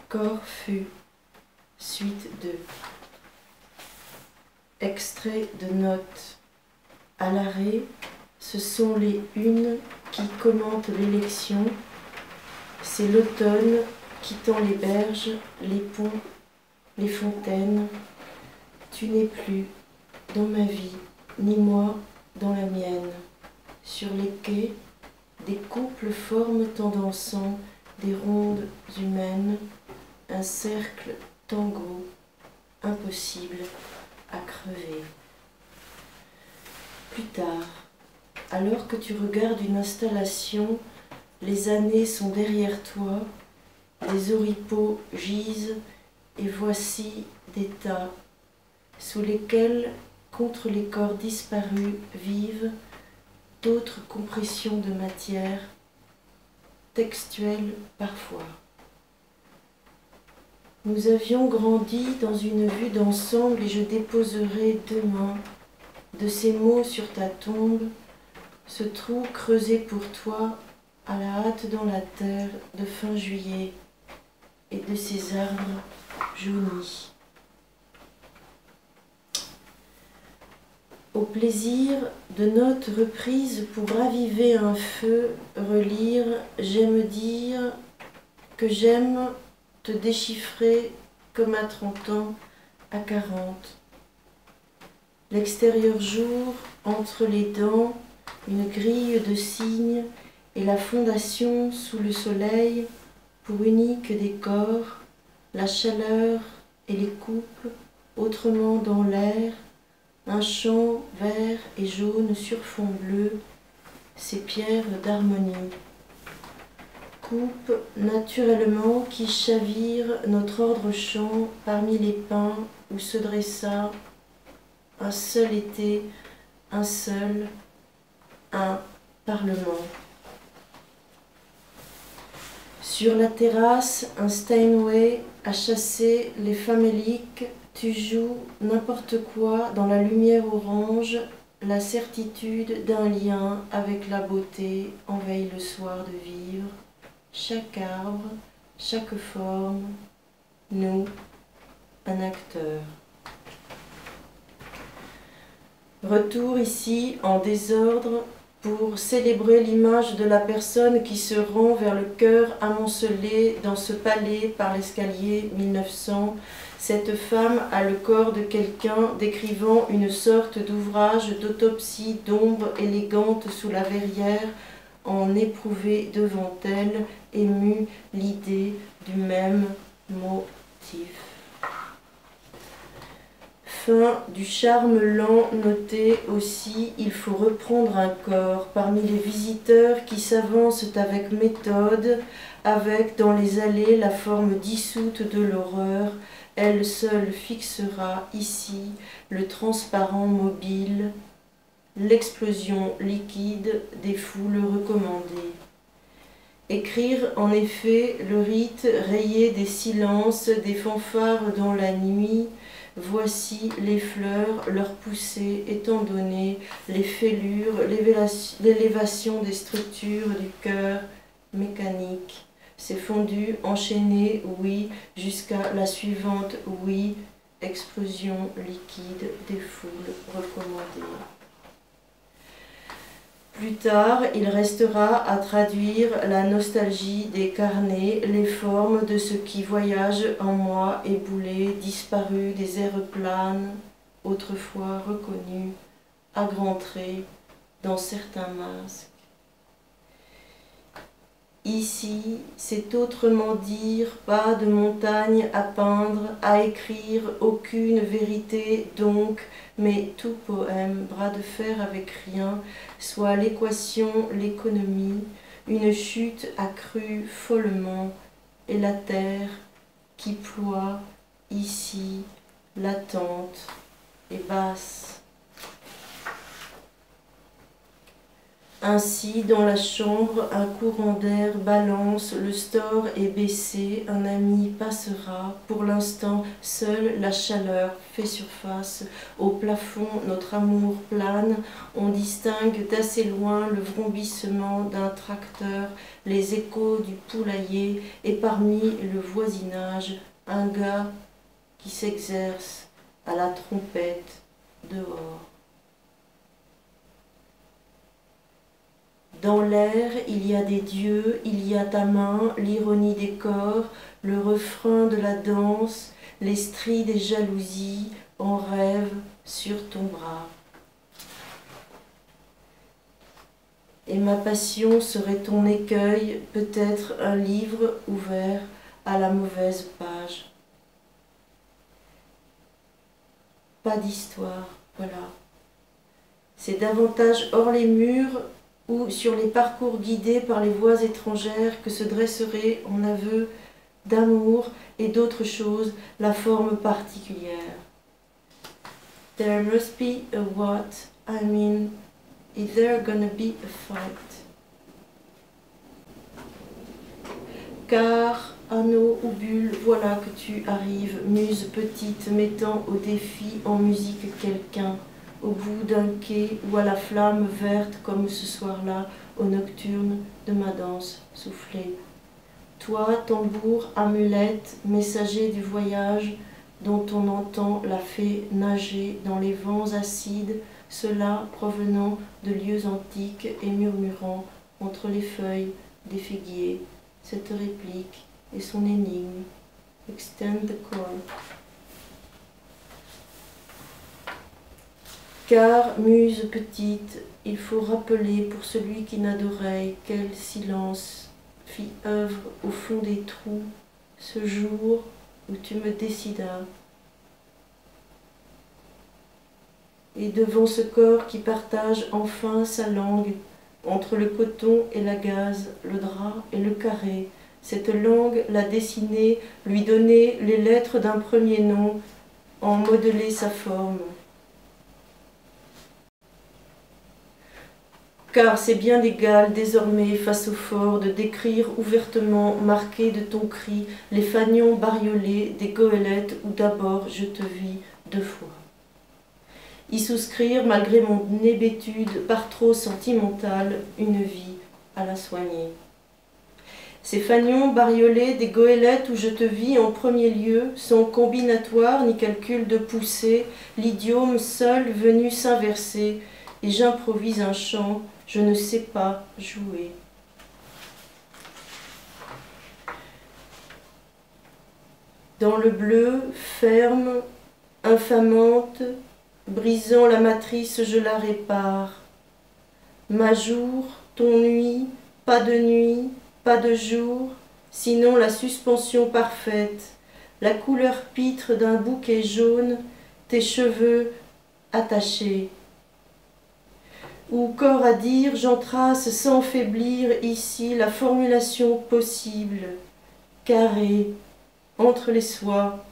Corfu, suite 2. Extrait de notes. À l'arrêt, ce sont les unes qui commentent l'élection. C'est l'automne qui tend les berges, les ponts, les fontaines. Tu n'es plus dans ma vie, ni moi dans la mienne. Sur les quais, des couples forment en dansant des rondes humaines, un cercle tango, impossible à crever. Plus tard, alors que tu regardes une installation, les années sont derrière toi, les oripeaux gisent, et voici des tas sous lesquels, contre les corps disparus, vivent d'autres compressions de matière, textuelles parfois. Nous avions grandi dans une vue d'ensemble et je déposerai demain de ces mots sur ta tombe, ce trou creusé pour toi à la hâte dans la terre de fin juillet et de ces arbres jaunis. Au plaisir de notes reprises pour raviver un feu, relire, j'aime dire que j'aime te déchiffrer comme à 30 ans, à 40. L'extérieur jour, entre les dents, une grille de signes et la fondation sous le soleil pour unique décor, la chaleur et les coupes autrement dans l'air, un champ vert et jaune sur fond bleu, ces pierres d'harmonie. Coupe naturellement qui chavire notre ordre champ parmi les pins où se dressa un seul été, un parlement. Sur la terrasse, un Steinway a chassé les faméliques. Tu joues n'importe quoi dans la lumière orange, la certitude d'un lien avec la beauté envahit le soir de vivre. Chaque arbre, chaque forme, nous, un acteur. Retour ici en désordre pour célébrer l'image de la personne qui se rend vers le cœur amoncelé dans ce palais par l'escalier 1900. Cette femme a le corps de quelqu'un décrivant une sorte d'ouvrage d'autopsie d'ombre élégante sous la verrière, en éprouvée devant elle, émue l'idée du même motif. Fin du charme lent noté aussi, il faut reprendre un corps parmi les visiteurs qui s'avancent avec méthode, avec dans les allées la forme dissoute de l'horreur. Elle seule fixera ici le transparent mobile, l'explosion liquide des foules recommandées. Écrire en effet le rite rayé des silences, des fanfares dans la nuit. Voici les fleurs, leur poussée étant données, les fêlures, l'élévation des structures du cœur mécanique. C'est fondu, enchaîné, oui, jusqu'à la suivante, oui, explosion liquide des foules recommandées. Plus tard, il restera à traduire la nostalgie des carnets, les formes de ce qui voyage en moi, éboulé, disparu des airs planes, autrefois reconnus, à grands traits, dans certains masques. Ici, c'est autrement dire, pas de montagne à peindre, à écrire, aucune vérité donc, mais tout poème, bras de fer avec rien, soit l'équation, l'économie, une chute accrue follement, et la terre qui ploie ici, latente et basse. Ainsi, dans la chambre, un courant d'air balance, le store est baissé, un ami passera. Pour l'instant, seule la chaleur fait surface. Au plafond, notre amour plane. On distingue d'assez loin le vrombissement d'un tracteur, les échos du poulailler, et parmi le voisinage, un gars qui s'exerce à la trompette dehors. Dans l'air, il y a des dieux, il y a ta main, l'ironie des corps, le refrain de la danse, les stries des jalousies en rêve sur ton bras. Et ma passion serait ton écueil, peut-être un livre ouvert à la mauvaise page. Pas d'histoire, voilà. C'est davantage hors les murs ou sur les parcours guidés par les voix étrangères que se dresserait en aveu d'amour et d'autres choses la forme particulière. There must be a what, I mean, is there gonna be a fight? Car, anneau ou bulle, voilà que tu arrives, muse petite, mettant au défi en musique quelqu'un, au bout d'un quai ou à la flamme verte comme ce soir-là, au nocturne de ma danse soufflée. Toi, tambour, amulette, messager du voyage, dont on entend la fée nager dans les vents acides, cela provenant de lieux antiques et murmurant entre les feuilles des figuiers, cette réplique et son énigme. Extend the cord. Car, muse petite, il faut rappeler pour celui qui n'a d'oreille quel silence fit œuvre au fond des trous ce jour où tu me décidas. Et devant ce corps qui partage enfin sa langue, entre le coton et la gaze, le drap et le carré, cette langue l'a dessiner, lui donner les lettres d'un premier nom, en modeler sa forme. Car c'est bien égal désormais face au fort de décrire ouvertement, marqué de ton cri, les fanions bariolés des goélettes où d'abord je te vis 2 fois. Y souscrire malgré mon hébétude par trop sentimentale, une vie à la soigner. Ces fanions bariolés des goélettes où je te vis en premier lieu sont combinatoires ni calcul de poussée, l'idiome seul venu s'inverser, et j'improvise un chant, je ne sais pas jouer. Dans le bleu, ferme, infamante, brisant la matrice, je la répare. Ma jour, ton nuit, pas de jour, sinon la suspension parfaite, la couleur pitre d'un bouquet jaune, tes cheveux attachés. Ou corps à dire, j'entrace sans faiblir ici la formulation possible, carrée, entre les soies,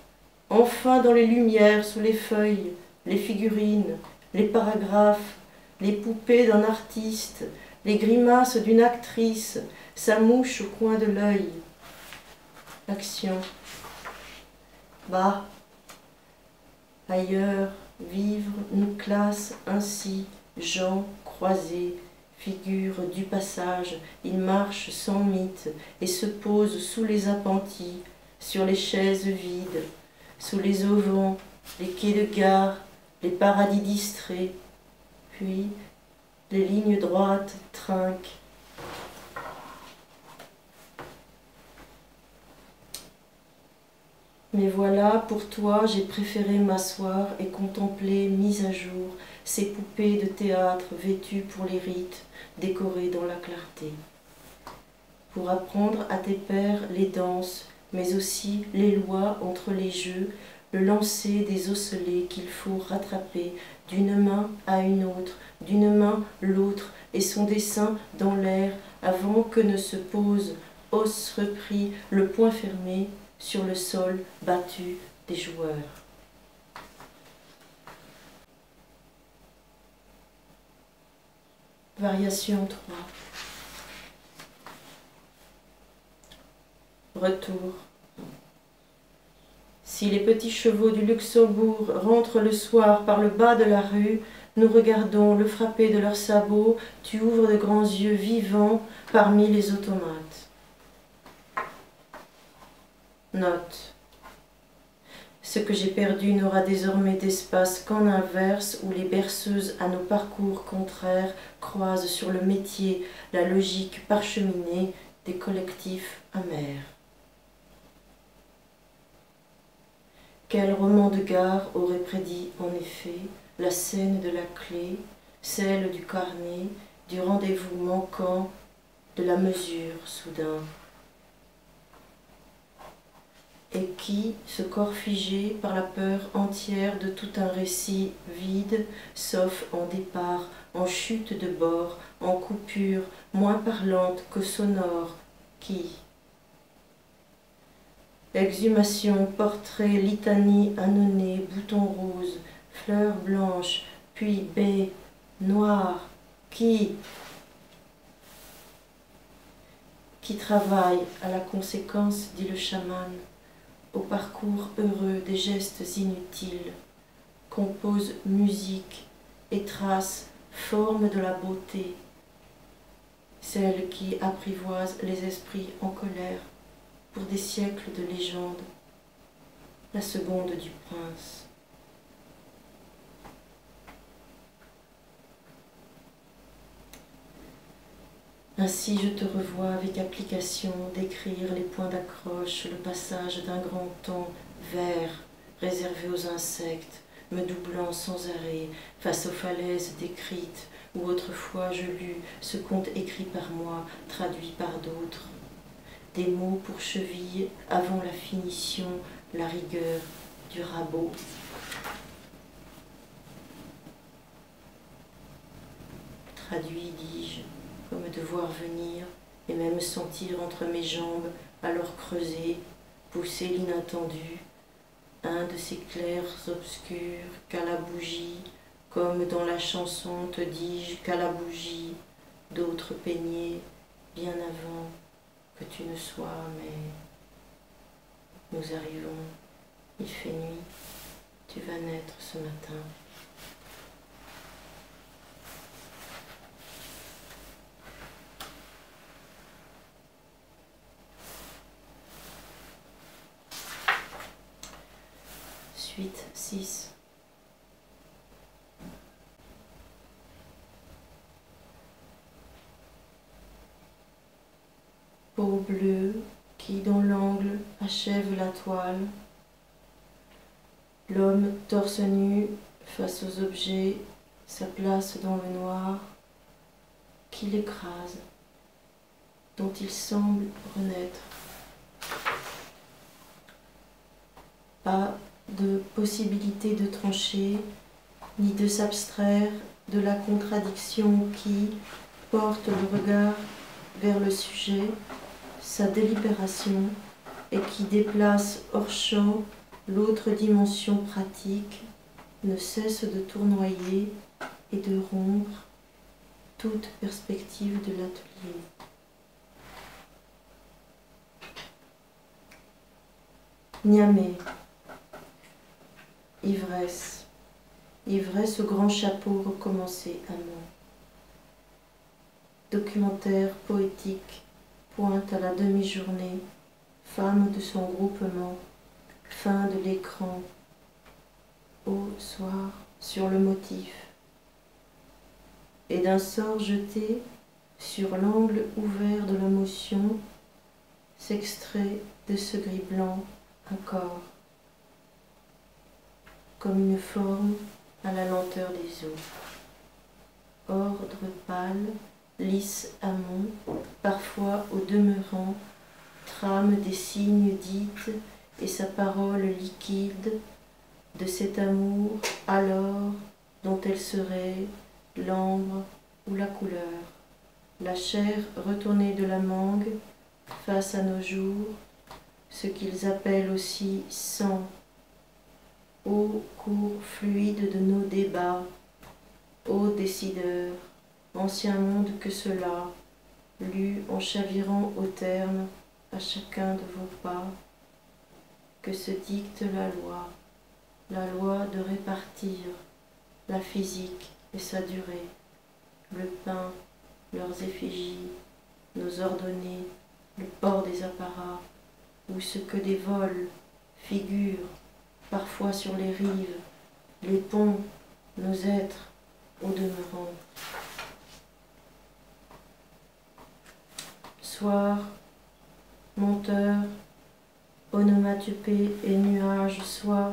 enfin dans les lumières, sous les feuilles, les figurines, les paragraphes, les poupées d'un artiste, les grimaces d'une actrice, sa mouche au coin de l'œil. L'action. Bas, ailleurs, vivre nous classe ainsi, gens croisés, figures du passage, ils marchent sans mythe et se posent sous les appentis, sur les chaises vides, sous les auvents, les quais de gare, les paradis distraits, puis les lignes droites trinquent. Mais voilà, pour toi, j'ai préféré m'asseoir et contempler, mise à jour, ces poupées de théâtre vêtues pour les rites, décorées dans la clarté. Pour apprendre à tes pères les danses, mais aussi les lois entre les jeux, le lancer des osselets qu'il faut rattraper d'une main à une autre, d'une main l'autre, et son dessin dans l'air avant que ne se pose, os repris, le poing fermé, sur le sol battu des joueurs. Variation 3. Retour. Si les petits chevaux du Luxembourg rentrent le soir par le bas de la rue, nous regardons le frapper de leurs sabots, tu ouvres de grands yeux vivants parmi les automates. Note. Ce que j'ai perdu n'aura désormais d'espace qu'en inverse, où les berceuses à nos parcours contraires croisent sur le métier la logique parcheminée des collectifs amers. Quel roman de gare aurait prédit en effet la scène de la clé, celle du carnet, du rendez-vous manquant, de la mesure soudain? Et qui, ce corps figé par la peur entière de tout un récit vide, sauf en départ, en chute de bord, en coupure moins parlante que sonore, qui? Exhumation, portrait, litanie annonnée, bouton rose, fleur blanche, puis baie, noire, qui travaille à la conséquence, dit le chaman, au parcours heureux des gestes inutiles, compose musique et trace forme de la beauté, celle qui apprivoise les esprits en colère pour des siècles de légendes, la seconde du prince. Ainsi je te revois avec application décrire les points d'accroche, le passage d'un grand temps vert réservé aux insectes, me doublant sans arrêt face aux falaises décrites, où autrefois je lus ce conte écrit par moi, traduit par d'autres. Des mots pour cheville avant la finition, la rigueur du rabot. Traduit, dis-je, comme de voir venir et même sentir entre mes jambes, alors creuser, pousser l'inattendu, un de ces clairs obscurs qu'à la bougie, comme dans la chanson te dis-je qu'à la bougie, d'autres peignaient bien avant que tu ne sois, mais nous arrivons, il fait nuit, tu vas naître ce matin. Suite 6. Peau bleue qui, dans l'angle, achève la toile. L'homme torse nu face aux objets, sa place dans le noir, qui l'écrase, dont il semble renaître. Pas de possibilité de trancher, ni de s'abstraire de la contradiction qui porte le regard vers le sujet, sa délibération, et qui déplace hors champ l'autre dimension pratique, ne cesse de tournoyer et de rompre toute perspective de l'atelier. Niamey. Ivresse. Ivresse au grand chapeau recommencé à moi. Documentaire poétique pointe à la demi-journée, femme de son groupement, fin de l'écran, au soir sur le motif, et d'un sort jeté sur l'angle ouvert de la motion, s'extrait de ce gris blanc un corps, comme une forme à la lenteur des eaux. Ordre pâle, lisse amont, parfois au demeurant, trame des signes dites et sa parole liquide de cet amour alors dont elle serait l'ambre ou la couleur, la chair retournée de la mangue face à nos jours, ce qu'ils appellent aussi sang, ô cours fluide de nos débats, ô décideurs, ancien monde que cela, lu en chavirant au terme à chacun de vos pas, que se dicte la loi de répartir la physique et sa durée, le pain, leurs effigies, nos ordonnées, le port des apparats, ou ce que des vols figurent parfois sur les rives, les ponts, nos êtres au demeurant. Soir, monteur, onomatopée et nuages, soit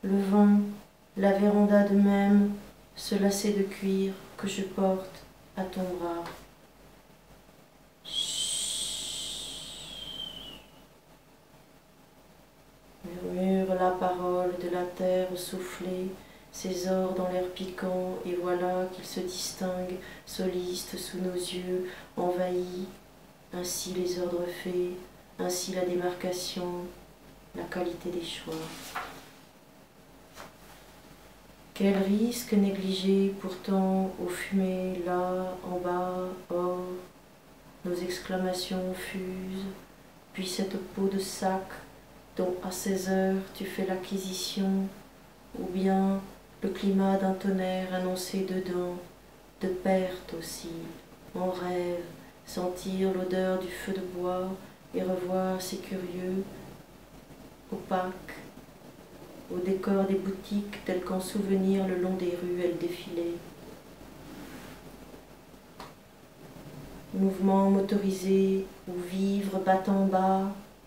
le vent, la véranda de même, ce lacet de cuir que je porte à ton bras. Murmure la parole de la terre soufflée, ses ors dans l'air piquant, et voilà qu'il se distingue, soliste sous nos yeux, envahi, ainsi les ordres faits, ainsi la démarcation, la qualité des choix. Quel risque négligé pourtant aux fumées, là, en bas, or, nos exclamations fusent, puis cette peau de sac dont à 16 heures tu fais l'acquisition, ou bien le climat d'un tonnerre annoncé dedans, de perte aussi, en rêve, sentir l'odeur du feu de bois et revoir ces curieux, opaques, au décor des boutiques tel qu'en souvenir le long des rues elles défilaient. Mouvement motorisé ou vivre battant bas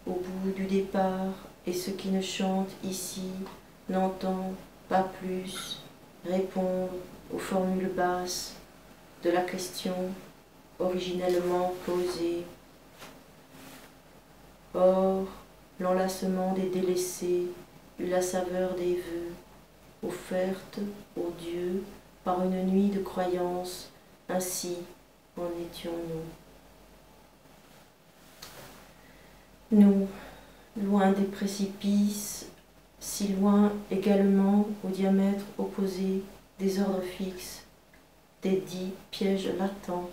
au bout du départ, et ce qui ne chante ici n'entend pas plus répondre aux formules basses de la question originellement posée. Or, l'enlacement des délaissés eut la saveur des vœux, offertes aux dieux par une nuit de croyance, ainsi en étions-nous. Nous, loin des précipices, si loin également au diamètre opposé des ordres fixes, des dits pièges latents.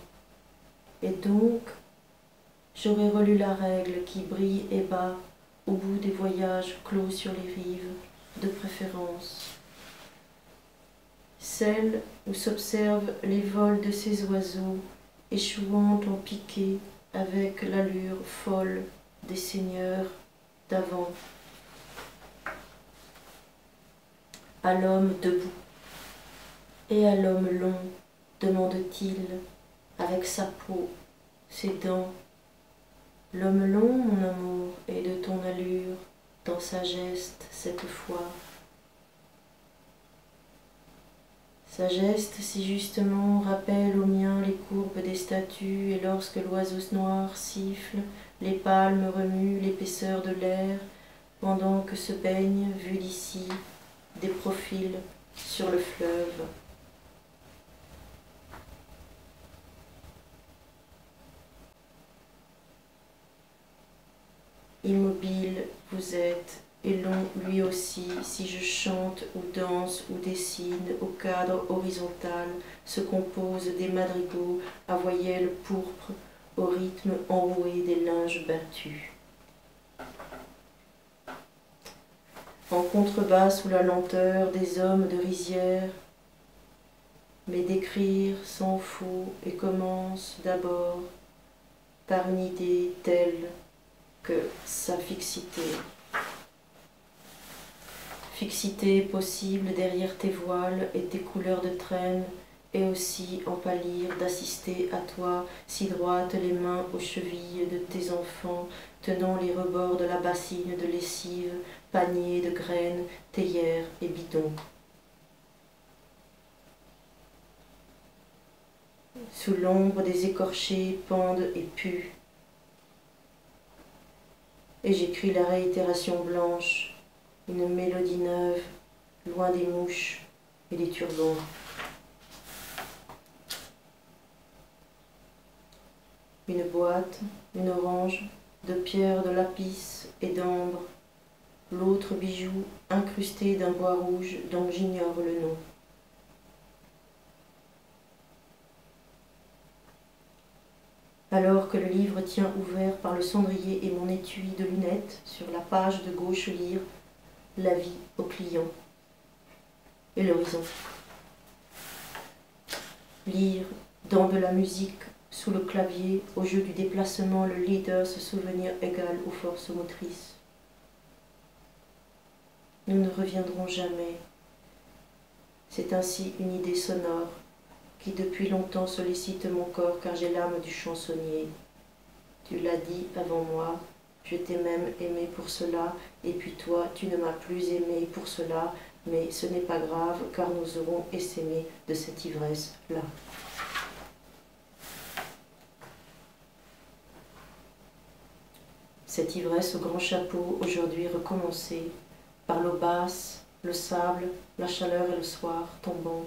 Et donc, j'aurais relu la règle qui brille et bat au bout des voyages clos sur les rives, de préférence. Celle où s'observent les vols de ces oiseaux, échouant en piqué avec l'allure folle des seigneurs d'avant. À l'homme debout et à l'homme long, demande-t-il, avec sa peau, ses dents. L'homme long, mon amour, est de ton allure, dans sa geste cette fois. Sa geste si justement rappelle au mien les courbes des statues, et lorsque l'oiseau noir siffle, les palmes remuent l'épaisseur de l'air, pendant que se baignent, vus d'ici, des profils sur le fleuve. Immobile vous êtes, et long lui aussi, si je chante ou danse ou dessine au cadre horizontal, se compose des madrigaux à voyelles pourpres au rythme enroué des linges battus. En contrebas sous la lenteur des hommes de rizière, mais d'écrire sans faux et commence d'abord par une idée telle que sa fixité. Fixité possible derrière tes voiles et tes couleurs de traîne, et aussi en pâlir d'assister à toi, si droites les mains aux chevilles de tes enfants, tenant les rebords de la bassine de lessive, panier de graines, théières et bidons. Sous l'ombre des écorchés pendent et puent. Et j'écris la réitération blanche, une mélodie neuve, loin des mouches et des turbans. Une boîte, une orange, de pierre, de lapis et d'ambre, l'autre bijou incrusté d'un bois rouge dont j'ignore le nom. Alors que le livre tient ouvert par le cendrier et mon étui de lunettes, sur la page de gauche lire « L'avis au client » et l'horizon. Lire dans de la musique, sous le clavier, au jeu du déplacement, le leader se souvenir égal aux forces motrices. Nous ne reviendrons jamais. C'est ainsi une idée sonore qui depuis longtemps sollicite mon corps car j'ai l'âme du chansonnier. Tu l'as dit avant moi, je t'ai même aimé pour cela, et puis toi, tu ne m'as plus aimé pour cela, mais ce n'est pas grave car nous aurons essaimé de cette ivresse-là. Cette ivresse au grand chapeau, aujourd'hui recommencée, par l'eau basse, le sable, la chaleur et le soir tombant,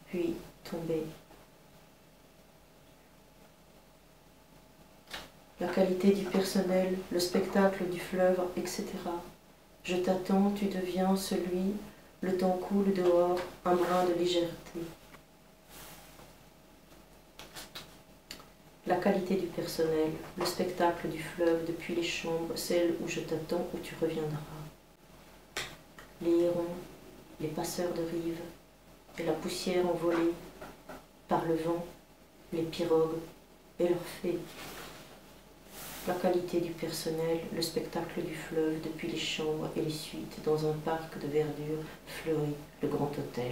puis tombé. La qualité du personnel, le spectacle du fleuve, etc. Je t'attends, tu deviens celui, le temps coule dehors, un brin de légèreté. La qualité du personnel, le spectacle du fleuve depuis les chambres, celle où je t'attends, où tu reviendras. Les hérons, les passeurs de rive, et la poussière envolée par le vent, les pirogues et leurs fées. La qualité du personnel, le spectacle du fleuve depuis les chambres et les suites dans un parc de verdure fleuri, le grand hôtel.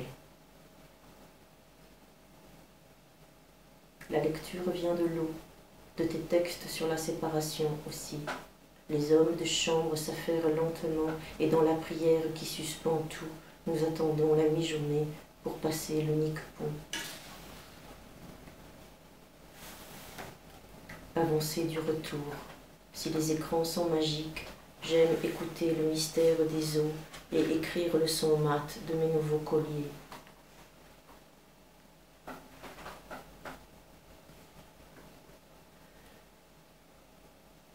La lecture vient de l'eau, de tes textes sur la séparation aussi. Les hommes de chambre s'affairent lentement et dans la prière qui suspend tout, nous attendons la mi-journée pour passer l'unique pont. Avancée du retour. Si les écrans sont magiques, j'aime écouter le mystère des eaux et écrire le son mat de mes nouveaux colliers.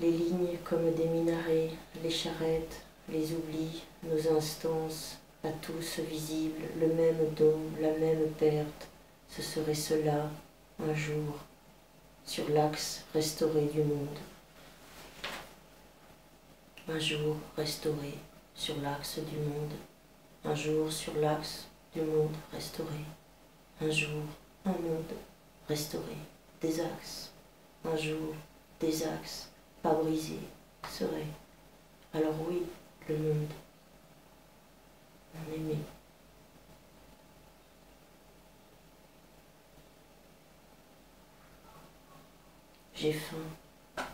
Les lignes comme des minarets, les charrettes, les oublis, nos instances, à tous visibles, le même don, la même perte, ce serait cela, un jour, sur l'axe restauré du monde. Un jour restauré sur l'axe du monde, un jour sur l'axe du monde restauré, un jour un monde restauré, des axes, un jour des axes pas brisés seraient, alors oui, le monde, mon aimé. J'ai faim,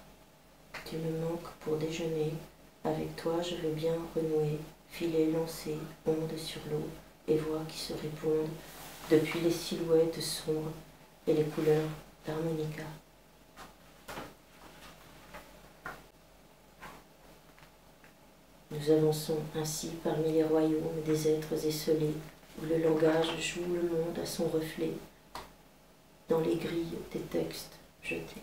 tu me manques pour déjeuner, avec toi je veux bien renouer, filet lancé, ondes sur l'eau, et voix qui se répondent depuis les silhouettes sombres et les couleurs d'harmonica. Nous avançons ainsi parmi les royaumes des êtres esselés, où le langage joue le monde à son reflet, dans les grilles des textes jetés.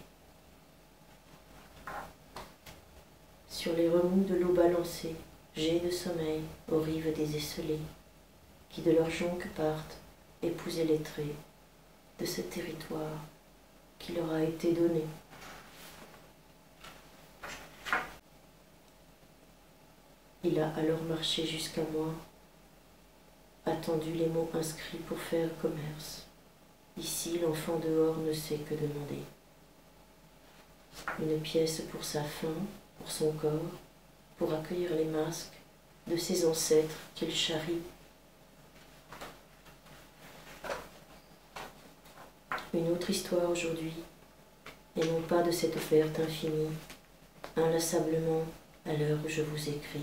Sur les remous de l'eau balancée, jets de sommeil aux rives des esselés, qui de leur jonque partent, épouser les traits de ce territoire qui leur a été donné. Il a alors marché jusqu'à moi, attendu les mots inscrits pour faire commerce. Ici, l'enfant dehors ne sait que demander. Une pièce pour sa faim, pour son corps, pour accueillir les masques de ses ancêtres qu'il charrie. Une autre histoire aujourd'hui, et non pas de cette perte infinie, inlassablement à l'heure où je vous écris.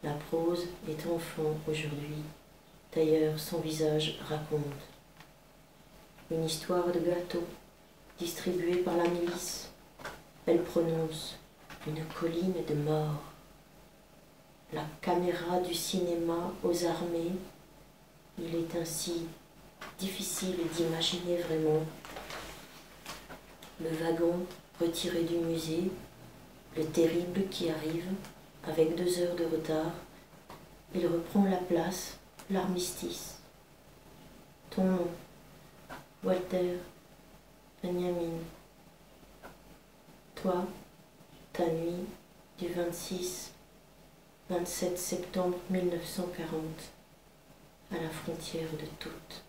La prose est enfant aujourd'hui, d'ailleurs son visage raconte. Une histoire de gâteau, distribuée par la milice. Elle prononce une colline de mort. La caméra du cinéma aux armées, il est ainsi difficile d'imaginer vraiment. Le wagon retiré du musée, le terrible qui arrive, avec 2 heures de retard, il reprend la place, l'armistice. Ton nom, Walter Benjamin. Toi, ta nuit du 26-27 septembre 1940, à la frontière de toutes.